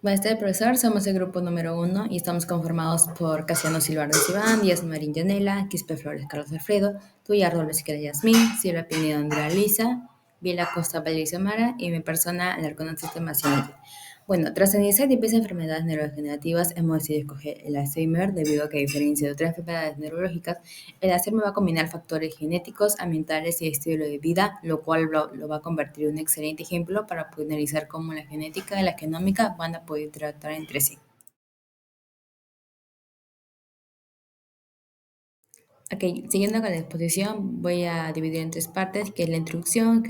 Buenas tardes, profesor. Somos el grupo número 1 y estamos conformados por Casiano Silvardo Iván, Díaz Marín Yanela, Quispe Flores Carlos Alfredo, Tuyardo Luisquera Yasmín, Silvia Pinedo Andrea Lisa, Vila Costa Patricia Mara y mi persona, Alarcón Sistema Nacional. Bueno, tras iniciar diversas enfermedades neurodegenerativas, hemos decidido escoger el Alzheimer debido a que, a diferencia de otras enfermedades neurológicas, el Alzheimer va a combinar factores genéticos, ambientales y estilo de vida, lo cual lo va a convertir en un excelente ejemplo para poder analizar cómo la genética y la genómica van a poder tratar entre sí. Ok, siguiendo con la exposición, voy a dividir en tres partes, que es la introducción,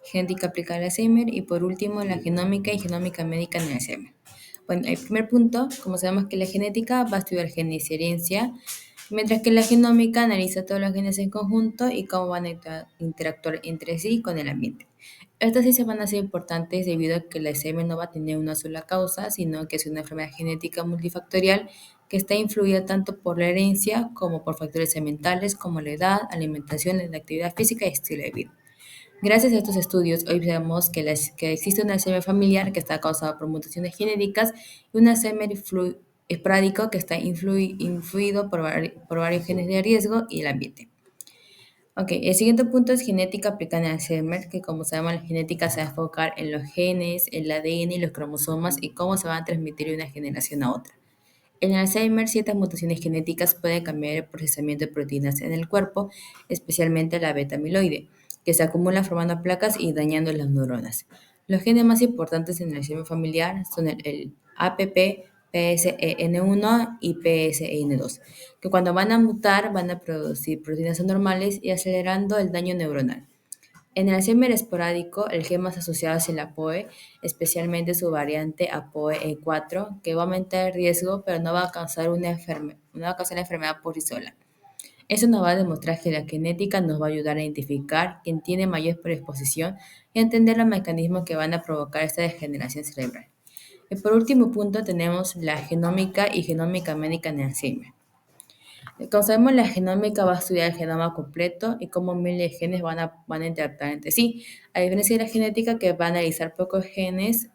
genética aplicada al Alzheimer y por último la genómica y genómica médica en el Alzheimer. Bueno, el primer punto, como sabemos que la genética va a estudiar genes y herencia, mientras que la genómica analiza todos los genes en conjunto y cómo van a interactuar entre sí con el ambiente. Estas sí se van a ser importantes debido a que el Alzheimer no va a tener una sola causa, sino que es una enfermedad genética multifactorial que está influida tanto por la herencia como por factores ambientales como la edad, alimentación, la actividad física y estilo de vida. Gracias a estos estudios, hoy sabemos que existe un Alzheimer familiar que está causado por mutaciones genéticas y un Alzheimer esporádico que está influido por varios genes de riesgo y el ambiente. Ok, el siguiente punto es genética aplicada en Alzheimer, que como sabemos la genética se va a enfocar en los genes, el ADN y los cromosomas y cómo se van a transmitir de una generación a otra. En Alzheimer, ciertas mutaciones genéticas pueden cambiar el procesamiento de proteínas en el cuerpo, especialmente la beta-amiloide, que se acumula formando placas y dañando las neuronas. Los genes más importantes en el Alzheimer familiar son el APP, PSEN1 y PSEN2, que cuando van a mutar van a producir proteínas anormales y acelerando el daño neuronal. En el Alzheimer esporádico, el gen más asociado es el APOE, especialmente su variante APOE4, que va a aumentar el riesgo, pero no va a causar la enfermedad por sí sola. Eso nos va a demostrar que la genética nos va a ayudar a identificar quién tiene mayor predisposición y a entender los mecanismos que van a provocar esta degeneración cerebral. Y por último punto tenemos la genómica y genómica médica en Alzheimer. Como sabemos, la genómica va a estudiar el genoma completo y cómo miles de genes van a interactuar entre sí, a diferencia de la genética que va a analizar pocos genes.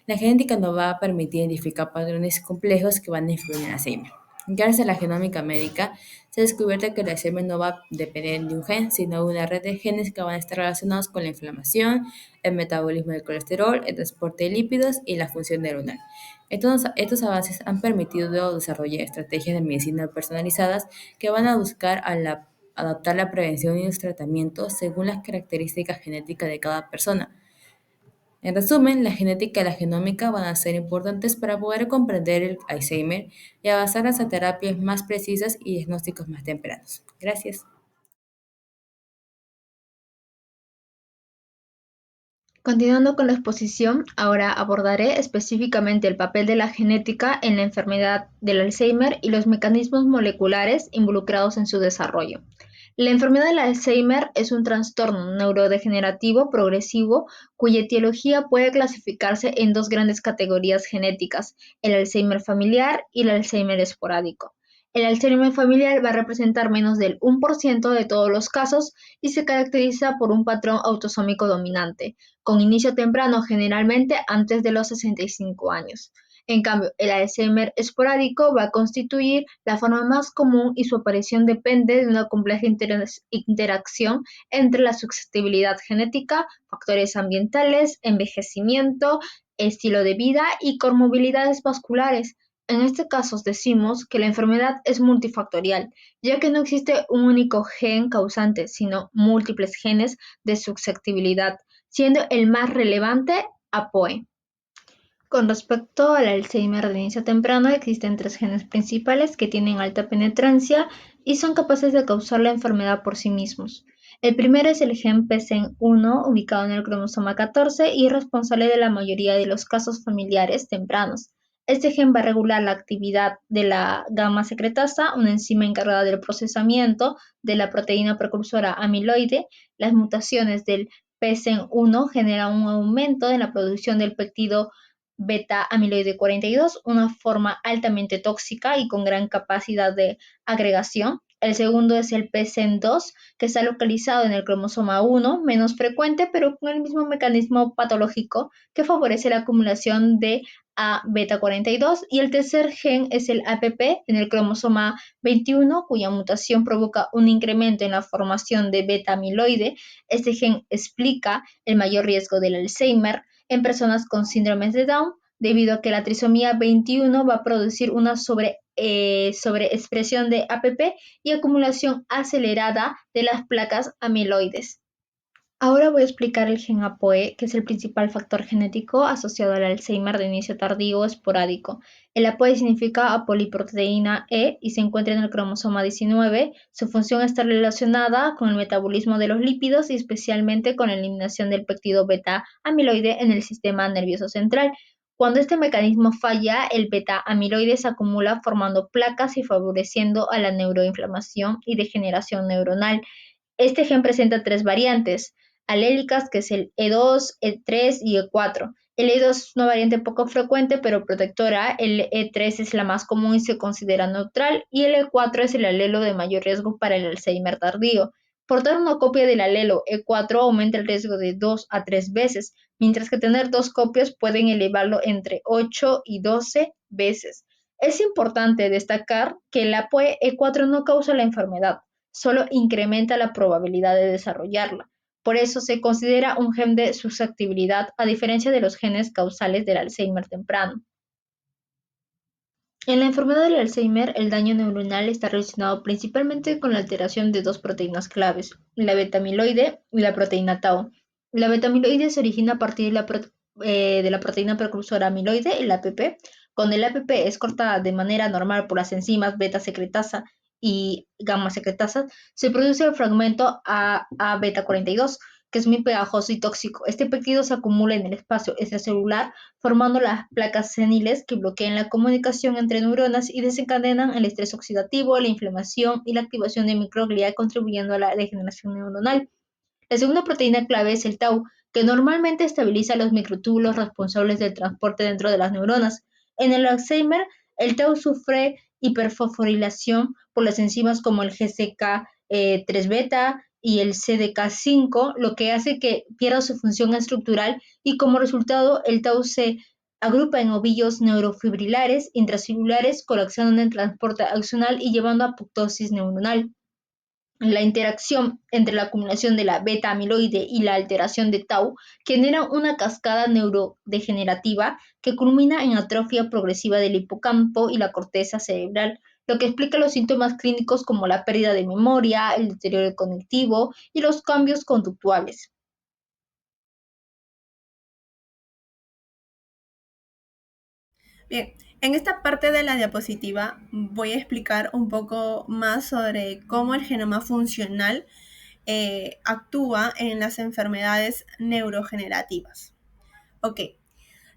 La genética nos va a permitir identificar patrones complejos que van a influir en el Alzheimer. Gracias a la genómica médica, se ha descubierto que el Alzheimer no va a depender de un gen, sino de una red de genes que van a estar relacionados con la inflamación, el metabolismo del colesterol, el transporte de lípidos y la función neuronal. Estos avances han permitido desarrollar estrategias de medicina personalizadas que van a buscar adaptar la prevención y los tratamientos según las características genéticas de cada persona. En resumen, la genética y la genómica van a ser importantes para poder comprender el Alzheimer y avanzar hacia terapias más precisas y diagnósticos más tempranos. Gracias. Continuando con la exposición, ahora abordaré específicamente el papel de la genética en la enfermedad del Alzheimer y los mecanismos moleculares involucrados en su desarrollo. La enfermedad del Alzheimer es un trastorno neurodegenerativo progresivo cuya etiología puede clasificarse en dos grandes categorías genéticas, el Alzheimer familiar y el Alzheimer esporádico. El Alzheimer familiar va a representar menos del 1% de todos los casos y se caracteriza por un patrón autosómico dominante con inicio temprano, generalmente antes de los 65 años. En cambio, el Alzheimer esporádico va a constituir la forma más común y su aparición depende de una compleja interacción entre la susceptibilidad genética, factores ambientales, envejecimiento, estilo de vida y comorbilidades vasculares. En este caso decimos que la enfermedad es multifactorial, ya que no existe un único gen causante, sino múltiples genes de susceptibilidad, siendo el más relevante APOE. Con respecto al Alzheimer de inicio temprano, existen tres genes principales que tienen alta penetrancia y son capaces de causar la enfermedad por sí mismos. El primero es el gen PSEN1, ubicado en el cromosoma 14 y responsable de la mayoría de los casos familiares tempranos. Este gen va a regular la actividad de la gamma secretasa, una enzima encargada del procesamiento de la proteína precursora amiloide. Las mutaciones del PSEN1 generan un aumento en la producción del péptido beta-amiloide 42, una forma altamente tóxica y con gran capacidad de agregación. El segundo es el PCN2, que está localizado en el cromosoma 1, menos frecuente, pero con el mismo mecanismo patológico que favorece la acumulación de A beta 42. Y el tercer gen es el APP en el cromosoma 21, cuya mutación provoca un incremento en la formación de beta amiloide. Este gen explica el mayor riesgo del Alzheimer en personas con síndromes de Down, debido a que la trisomía 21 va a producir una sobreexpresión de APP y acumulación acelerada de las placas amiloides. Ahora voy a explicar el gen APOE, que es el principal factor genético asociado al Alzheimer de inicio tardío o esporádico. El APOE significa apoliproteína E y se encuentra en el cromosoma 19. Su función está relacionada con el metabolismo de los lípidos y especialmente con la eliminación del péptido beta amiloide en el sistema nervioso central. Cuando este mecanismo falla, el beta amiloide se acumula formando placas y favoreciendo a la neuroinflamación y degeneración neuronal. Este gen presenta tres variantes alélicas, que es el E2, E3 y E4. El E2 es una variante poco frecuente pero protectora, el E3 es la más común y se considera neutral, y el E4 es el alelo de mayor riesgo para el Alzheimer tardío. Portar una copia del alelo E4 aumenta el riesgo de 2 a 3 veces, mientras que tener dos copias pueden elevarlo entre 8 y 12 veces. Es importante destacar que el APOE E4 no causa la enfermedad, solo incrementa la probabilidad de desarrollarla. Por eso se considera un gen de susceptibilidad, a diferencia de los genes causales del Alzheimer temprano. En la enfermedad del Alzheimer, el daño neuronal está relacionado principalmente con la alteración de dos proteínas claves, la beta-amiloide y la proteína tau. La beta-amiloide se origina a partir de la proteína precursora amiloide, el APP. Cuando el APP es cortada de manera normal por las enzimas beta-secretasa y gamma-secretasa, se produce el fragmento A beta 42, que es muy pegajoso y tóxico. Este péptido se acumula en el espacio extracelular formando las placas seniles que bloquean la comunicación entre neuronas y desencadenan el estrés oxidativo, la inflamación y la activación de microglia, contribuyendo a la degeneración neuronal. La segunda proteína clave es el tau, que normalmente estabiliza los microtúbulos responsables del transporte dentro de las neuronas. En el Alzheimer, el tau sufre hiperfosforilación por las enzimas como el GCK3 beta y el CDK5, lo que hace que pierda su función estructural y como resultado el tau se agrupa en ovillos neurofibrilares intracelulares, colapsando en el transporte axonal y llevando a apoptosis neuronal. La interacción entre la acumulación de la beta-amiloide y la alteración de tau genera una cascada neurodegenerativa que culmina en atrofia progresiva del hipocampo y la corteza cerebral, lo que explica los síntomas clínicos como la pérdida de memoria, el deterioro cognitivo y los cambios conductuales. Bien, en esta parte de la diapositiva voy a explicar un poco más sobre cómo el genoma funcional actúa en las enfermedades neurogenerativas. Ok,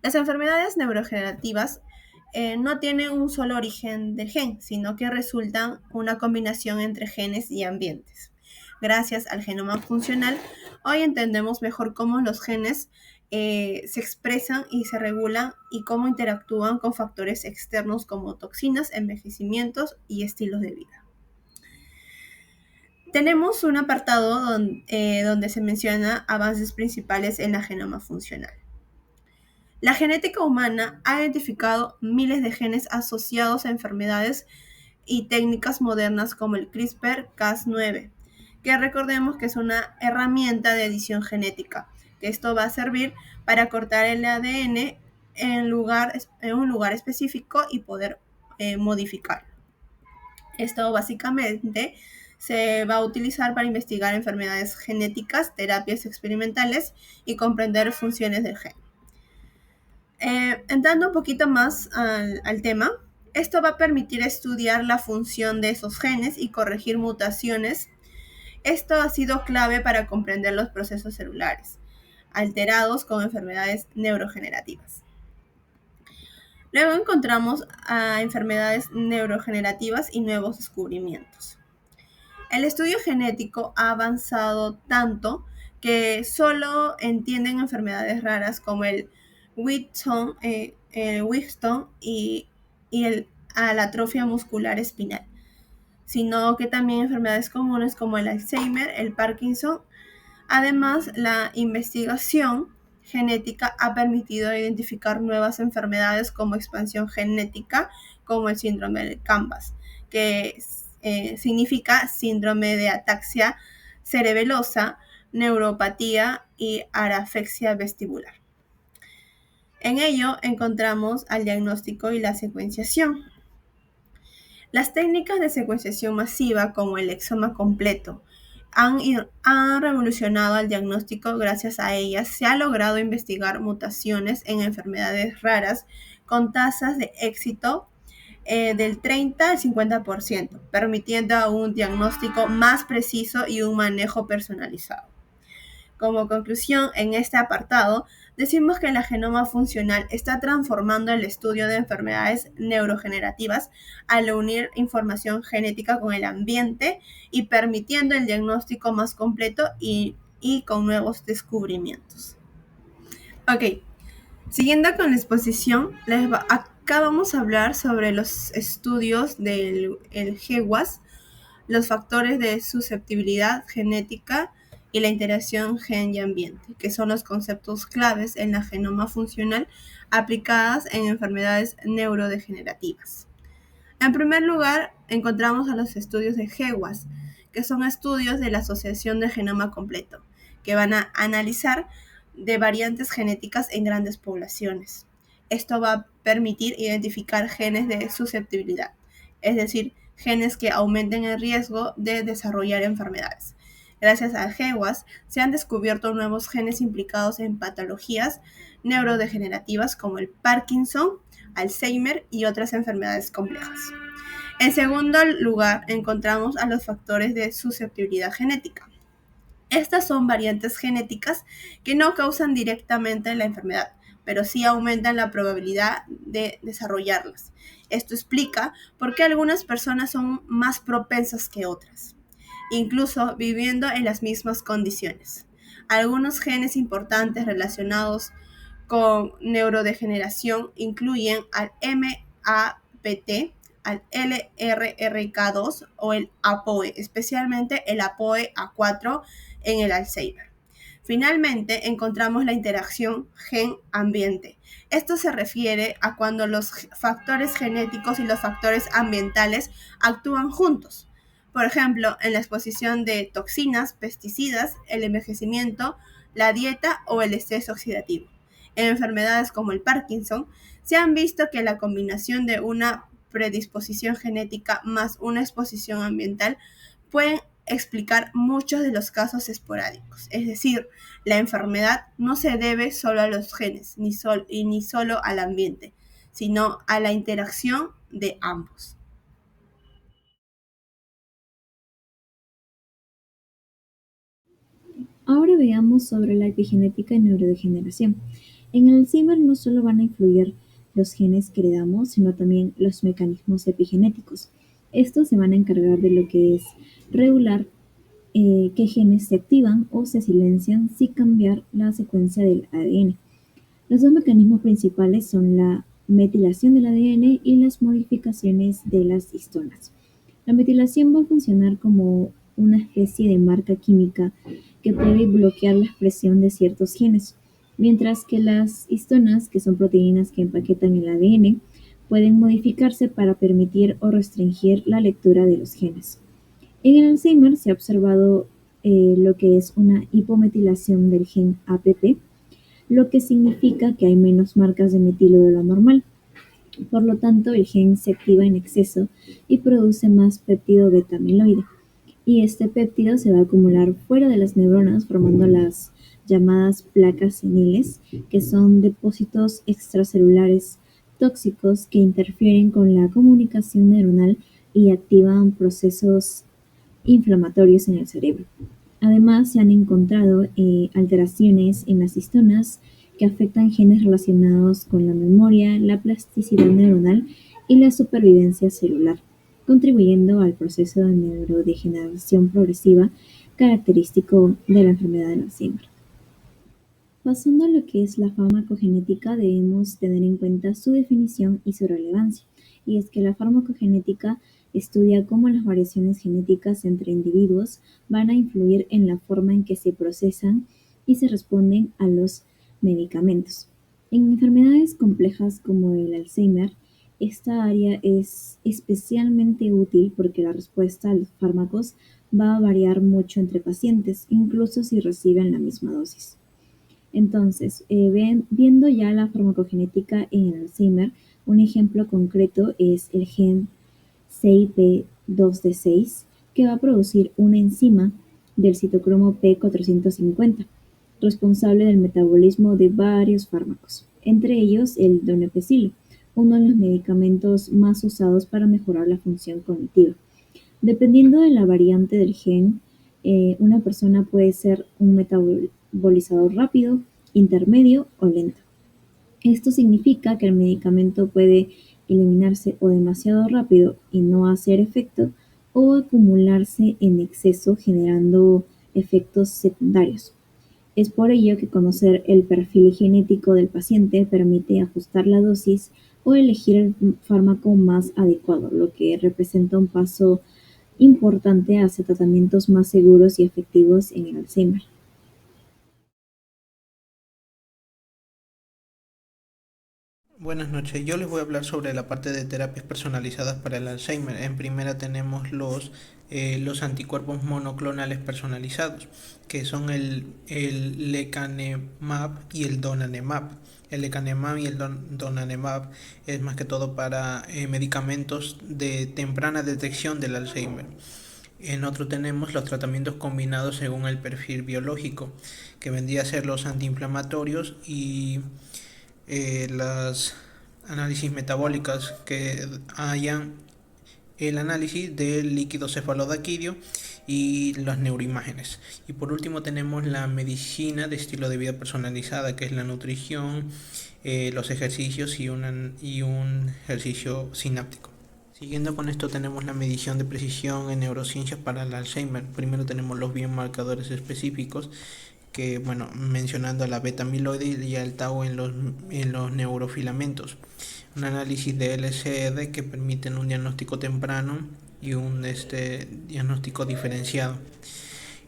las enfermedades neurogenerativas no tienen un solo origen del gen, sino que resultan una combinación entre genes y ambientes. Gracias al genoma funcional, hoy entendemos mejor cómo los genes se expresan y se regulan y cómo interactúan con factores externos como toxinas, envejecimientos y estilos de vida. Tenemos un apartado donde se menciona avances principales en la genoma funcional. La genética humana ha identificado miles de genes asociados a enfermedades y técnicas modernas como el CRISPR-Cas9, que recordemos que es una herramienta de edición genética, que esto va a servir para cortar el ADN en un lugar específico y poder modificarlo. Esto básicamente se va a utilizar para investigar enfermedades genéticas, terapias experimentales y comprender funciones del gen. Entrando un poquito más al tema, esto va a permitir estudiar la función de esos genes y corregir mutaciones. Esto ha sido clave para comprender los procesos celulares alterados con enfermedades neurogenerativas. Luego encontramos a enfermedades neurogenerativas y nuevos descubrimientos. El estudio genético ha avanzado tanto que solo entienden enfermedades raras como el Wheaton y a la atrofia muscular espinal. sino que también enfermedades comunes como el Alzheimer, el Parkinson. Además, la investigación genética ha permitido identificar nuevas enfermedades como expansión genética, como el síndrome de Canvas, que significa síndrome de ataxia cerebelosa, neuropatía y arafexia vestibular. En ello encontramos al diagnóstico y la secuenciación. Las técnicas de secuenciación masiva, como el exoma completo, han revolucionado el diagnóstico. Gracias a ellas se ha logrado investigar mutaciones en enfermedades raras con tasas de éxito del 30 al 50%, permitiendo un diagnóstico más preciso y un manejo personalizado. Como conclusión, en este apartado, decimos que la genoma funcional está transformando el estudio de enfermedades neurodegenerativas al unir información genética con el ambiente y permitiendo el diagnóstico más completo y con nuevos descubrimientos. Ok, siguiendo con la exposición, acá vamos a hablar sobre los estudios del GWAS, los factores de susceptibilidad genética y la interacción gen y ambiente, que son los conceptos claves en la genoma funcional aplicadas en enfermedades neurodegenerativas. En primer lugar, encontramos a los estudios de GWAS, que son estudios de la asociación de genoma completo, que van a analizar de variantes genéticas en grandes poblaciones. Esto va a permitir identificar genes de susceptibilidad, es decir, genes que aumenten el riesgo de desarrollar enfermedades. Gracias al GWAS se han descubierto nuevos genes implicados en patologías neurodegenerativas como el Parkinson, Alzheimer y otras enfermedades complejas. En segundo lugar, encontramos a los factores de susceptibilidad genética. Estas son variantes genéticas que no causan directamente la enfermedad, pero sí aumentan la probabilidad de desarrollarlas. Esto explica por qué algunas personas son más propensas que otras, incluso viviendo en las mismas condiciones. Algunos genes importantes relacionados con neurodegeneración incluyen al MAPT, al LRRK2 o el APOE, especialmente el APOE A4 en el Alzheimer. Finalmente, encontramos la interacción gen-ambiente. Esto se refiere a cuando los factores genéticos y los factores ambientales actúan juntos. Por ejemplo, en la exposición de toxinas, pesticidas, el envejecimiento, la dieta o el estrés oxidativo. En enfermedades como el Parkinson, se han visto que la combinación de una predisposición genética más una exposición ambiental pueden explicar muchos de los casos esporádicos. Es decir, la enfermedad no se debe solo a los genes ni solo al ambiente, sino a la interacción de ambos. Ahora veamos sobre la epigenética y neurodegeneración. En el Alzheimer no solo van a influir los genes que heredamos, sino también los mecanismos epigenéticos. Estos se van a encargar de lo que es regular qué genes se activan o se silencian sin cambiar la secuencia del ADN. Los dos mecanismos principales son la metilación del ADN y las modificaciones de las histonas. La metilación va a funcionar como una especie de marca química que puede bloquear la expresión de ciertos genes, mientras que las histonas, que son proteínas que empaquetan el ADN, pueden modificarse para permitir o restringir la lectura de los genes. En el Alzheimer se ha observado lo que es una hipometilación del gen APP, lo que significa que hay menos marcas de metilo de lo normal. Por lo tanto, el gen se activa en exceso y produce más péptido beta-amiloide. Y este péptido se va a acumular fuera de las neuronas formando las llamadas placas seniles, que son depósitos extracelulares tóxicos que interfieren con la comunicación neuronal y activan procesos inflamatorios en el cerebro. Además, se han encontrado alteraciones en las histonas que afectan genes relacionados con la memoria, la plasticidad neuronal y la supervivencia celular, contribuyendo al proceso de neurodegeneración progresiva característico de la enfermedad de Alzheimer. Pasando a lo que es la farmacogenética, debemos tener en cuenta su definición y su relevancia. Y es que la farmacogenética Estudia cómo las variaciones genéticas entre individuos van a influir en la forma en que se procesan y se responden a los medicamentos. En enfermedades complejas como el Alzheimer, esta área es especialmente útil porque la respuesta a los fármacos va a variar mucho entre pacientes, incluso si reciben la misma dosis. Entonces, viendo ya la farmacogenética en el Alzheimer, un ejemplo concreto es el gen CYP2D6, que va a producir una enzima del citocromo P450, responsable del metabolismo de varios fármacos, entre ellos el donepezilo, uno de los medicamentos más usados para mejorar la función cognitiva. Dependiendo de la variante del gen, una persona puede ser un metabolizador rápido, intermedio o lento. Esto significa que el medicamento puede eliminarse o demasiado rápido y no hacer efecto, o acumularse en exceso generando efectos secundarios. Es por ello que conocer el perfil genético del paciente permite ajustar la dosis o elegir el fármaco más adecuado, lo que representa un paso importante hacia tratamientos más seguros y efectivos en el Alzheimer. Buenas noches, yo les voy a hablar sobre la parte de terapias personalizadas para el Alzheimer. En primera tenemos los anticuerpos monoclonales personalizados, que son el lecanemab y el donanemab. El lecanemab y el donanemab es más que todo para medicamentos de temprana detección del Alzheimer. En otro tenemos los tratamientos combinados según el perfil biológico, que vendría a ser los antiinflamatorios y las análisis metabólicas que hayan el análisis del líquido cefalodaquidio y las neuroimágenes. Y por último tenemos la medicina de estilo de vida personalizada, que es la nutrición, los ejercicios y un ejercicio sináptico. Siguiendo con esto tenemos la medición de precisión en neurociencias para el Alzheimer. Primero tenemos los biomarcadores específicos, que bueno, mencionando a la beta amiloide y al tau en los neurofilamentos. Un análisis de LCD que permiten un diagnóstico temprano y un diagnóstico diferenciado.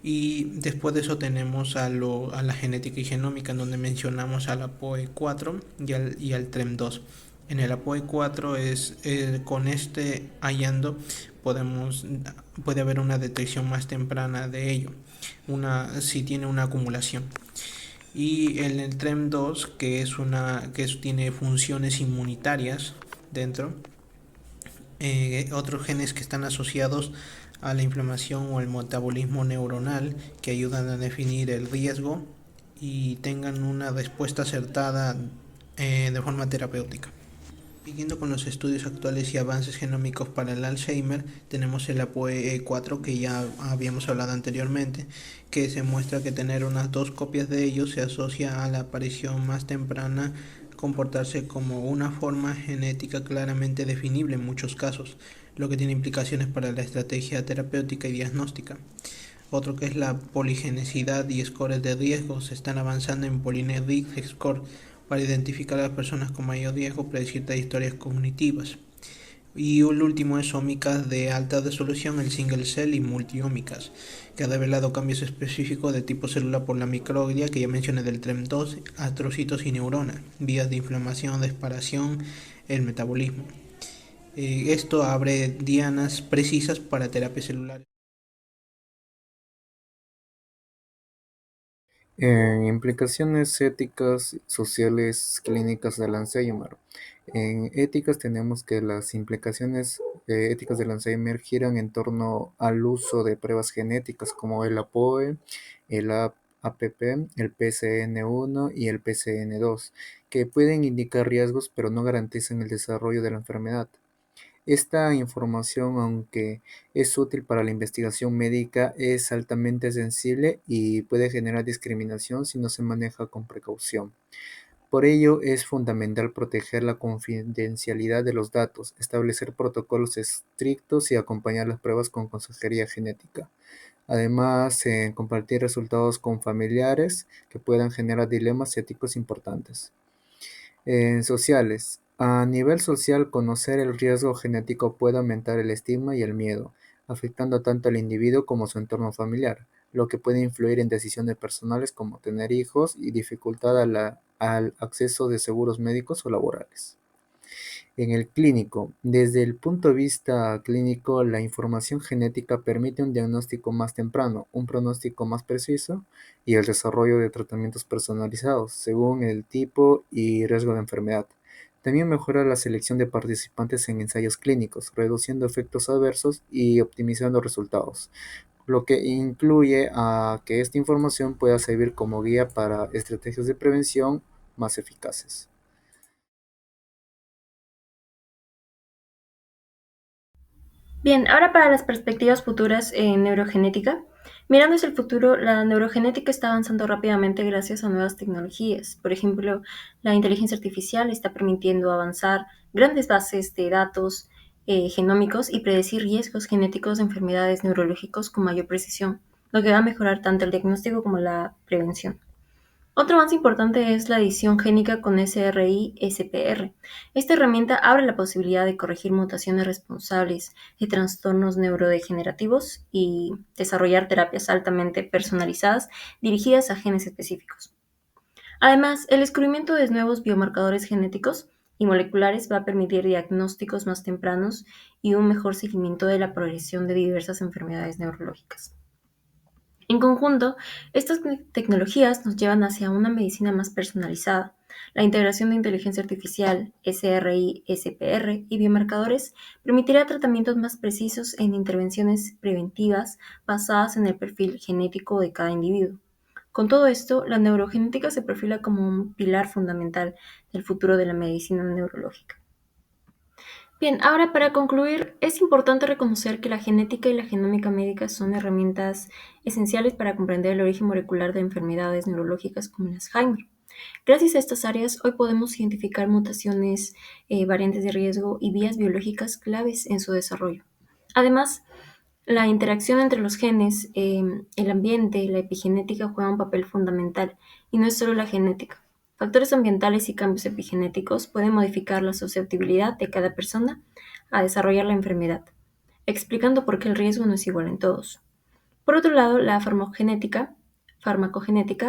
Y después de eso tenemos a la genética y genómica, en donde mencionamos a la POE4 y al TREM2. En el APOE4 con este hallando puede haber una detección más temprana de ello, si tiene una acumulación. Y en el TREM2, que tiene funciones inmunitarias dentro, otros genes que están asociados a la inflamación o el metabolismo neuronal, que ayudan a definir el riesgo y tengan una respuesta acertada de forma terapéutica. Siguiendo con los estudios actuales y avances genómicos para el Alzheimer, tenemos el APOE4, que ya habíamos hablado anteriormente, que se muestra que tener unas 2 copias de ellos se asocia a la aparición más temprana, comportarse como una forma genética claramente definible en muchos casos, lo que tiene implicaciones para la estrategia terapéutica y diagnóstica. Otro que es la poligenicidad y scores de riesgo, se están avanzando en Polynetic Score para identificar a las personas con mayor riesgo, predecir trayectorias cognitivas. Y el último es ómicas de alta resolución, el single cell y multiómicas, que ha revelado cambios específicos de tipo celular por la microglia, que ya mencioné, del TREM2, astrocitos y neuronas, vías de inflamación, de separación, el metabolismo. Esto abre dianas precisas para terapias celulares. Implicaciones éticas, sociales, clínicas del Alzheimer. En éticas tenemos que las implicaciones éticas del Alzheimer giran en torno al uso de pruebas genéticas como el APOE, el APP, el PCN1 y el PCN2, que pueden indicar riesgos pero no garantizan el desarrollo de la enfermedad. Esta información, aunque es útil para la investigación médica, es altamente sensible y puede generar discriminación si no se maneja con precaución. Por ello, es fundamental proteger la confidencialidad de los datos, establecer protocolos estrictos y acompañar las pruebas con consejería genética. Además, compartir resultados con familiares que puedan generar dilemas éticos importantes. En sociales, A nivel social, conocer el riesgo genético puede aumentar el estigma y el miedo, afectando tanto al individuo como a su entorno familiar, lo que puede influir en decisiones personales como tener hijos y dificultad al acceso de seguros médicos o laborales. En el clínico, desde el punto de vista clínico, la información genética permite un diagnóstico más temprano, un pronóstico más preciso y el desarrollo de tratamientos personalizados según el tipo y riesgo de enfermedad. También mejora la selección de participantes en ensayos clínicos, reduciendo efectos adversos y optimizando resultados, lo que incluye a que esta información pueda servir como guía para estrategias de prevención más eficaces. Bien, ahora para las perspectivas futuras en neurogenética. Mirando hacia el futuro, la neurogenética está avanzando rápidamente gracias a nuevas tecnologías. Por ejemplo, la inteligencia artificial está permitiendo avanzar grandes bases de datos genómicos y predecir riesgos genéticos de enfermedades neurológicas con mayor precisión, lo que va a mejorar tanto el diagnóstico como la prevención. Otro más importante es la edición génica con SRI-SPR. Esta herramienta abre la posibilidad de corregir mutaciones responsables de trastornos neurodegenerativos y desarrollar terapias altamente personalizadas dirigidas a genes específicos. Además, el descubrimiento de nuevos biomarcadores genéticos y moleculares va a permitir diagnósticos más tempranos y un mejor seguimiento de la progresión de diversas enfermedades neurológicas. En conjunto, estas tecnologías nos llevan hacia una medicina más personalizada. La integración de inteligencia artificial, SRI, SPR y biomarcadores permitirá tratamientos más precisos en intervenciones preventivas basadas en el perfil genético de cada individuo. Con todo esto, la neurogenética se perfila como un pilar fundamental del futuro de la medicina neurológica. Bien, ahora para concluir, es importante reconocer que la genética y la genómica médica son herramientas esenciales para comprender el origen molecular de enfermedades neurológicas como el Alzheimer. Gracias a estas áreas, hoy podemos identificar mutaciones, variantes de riesgo y vías biológicas claves en su desarrollo. Además, la interacción entre los genes, el ambiente, la epigenética juega un papel fundamental, y no es solo la genética. Factores ambientales y cambios epigenéticos pueden modificar la susceptibilidad de cada persona a desarrollar la enfermedad, explicando por qué el riesgo no es igual en todos. Por otro lado, la farmacogenética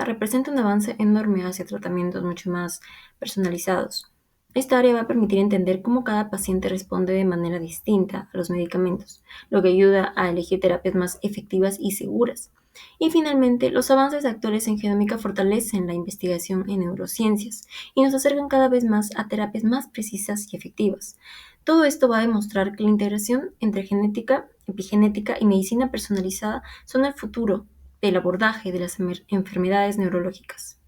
representa un avance enorme hacia tratamientos mucho más personalizados. Esta área va a permitir entender cómo cada paciente responde de manera distinta a los medicamentos, lo que ayuda a elegir terapias más efectivas y seguras. Y finalmente, los avances actuales en genómica fortalecen la investigación en neurociencias y nos acercan cada vez más a terapias más precisas y efectivas. Todo esto va a demostrar que la integración entre genética, epigenética y medicina personalizada son el futuro del abordaje de las enfermedades neurológicas.